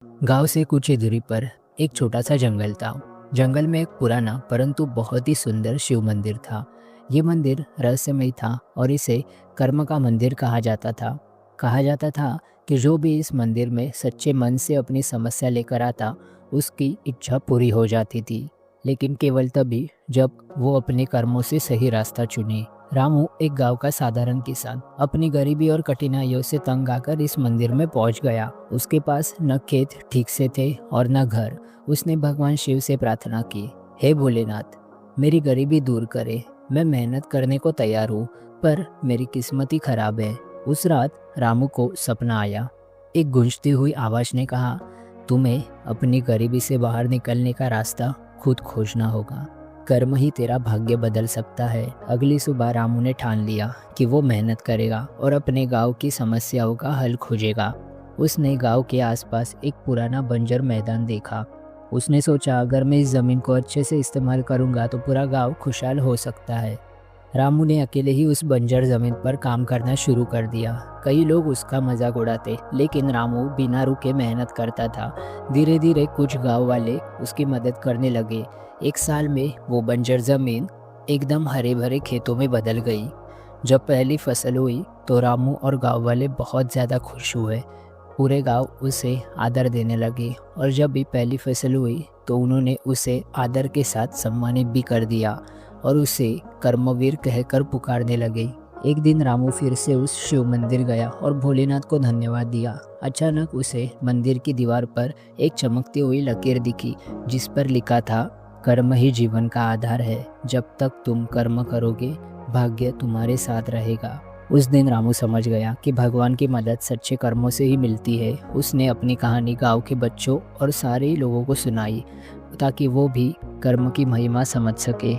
गांव से कुछ ही दूरी पर एक छोटा सा जंगल था। जंगल में एक पुराना परंतु बहुत ही सुंदर शिव मंदिर था। ये मंदिर रहस्यमय था और इसे कर्म का मंदिर कहा जाता था। कहा जाता था कि जो भी इस मंदिर में सच्चे मन से अपनी समस्या लेकर आता, उसकी इच्छा पूरी हो जाती थी, लेकिन केवल तभी जब वो अपने कर्मों से सही रास्ता चुने। रामू एक गांव का साधारण किसान अपनी गरीबी और कठिनाइयों से तंग आकर इस मंदिर में पहुंच गया। उसके पास न खेत ठीक से थे और न घर। उसने भगवान शिव से प्रार्थना की, हे भोलेनाथ, मेरी गरीबी दूर करे। मैं मेहनत करने को तैयार हूँ, पर मेरी किस्मत ही खराब है। उस रात रामू को सपना आया। एक गूंजती हुई आवाज ने कहा, तुम्हें अपनी गरीबी से बाहर निकलने का रास्ता खुद खोजना होगा। कर्म ही तेरा भाग्य बदल सकता है। अगली सुबह रामू ने ठान लिया कि वो मेहनत करेगा और अपने गांव की समस्याओं का हल खोजेगा। उसने गांव के आसपास एक पुराना बंजर मैदान देखा। उसने सोचा, अगर मैं इस जमीन को अच्छे से इस्तेमाल करूंगा तो पूरा गांव खुशहाल हो सकता है। रामू ने अकेले ही उस बंजर जमीन पर काम करना शुरू कर दिया। कई लोग उसका मजाक उड़ाते, लेकिन रामू बिना रुके मेहनत करता था। धीरे धीरे कुछ गांव वाले उसकी मदद करने लगे। एक साल में वो बंजर जमीन एकदम हरे भरे खेतों में बदल गई। जब पहली फसल हुई तो रामू और गांव वाले बहुत ज़्यादा खुश हुए। पूरे गांव उसे आदर देने लगे और जब भी पहली फसल हुई तो उन्होंने उसे आदर के साथ सम्मानित भी कर दिया और उसे कर्मवीर कहकर पुकारने लगे। एक दिन रामू फिर से उस शिव मंदिर गया और भोलेनाथ को धन्यवाद दिया। अचानक उसे मंदिर की दीवार पर एक चमकती हुई लकीर दिखी, जिस पर लिखा था, कर्म ही जीवन का आधार है। जब तक तुम कर्म करोगे, भाग्य तुम्हारे साथ रहेगा। उस दिन रामू समझ गया कि भगवान की मदद सच्चे कर्मों से ही मिलती है। उसने अपनी कहानी गांव के बच्चों और सारे लोगों को सुनाई, ताकि वो भी कर्म की महिमा समझ सके।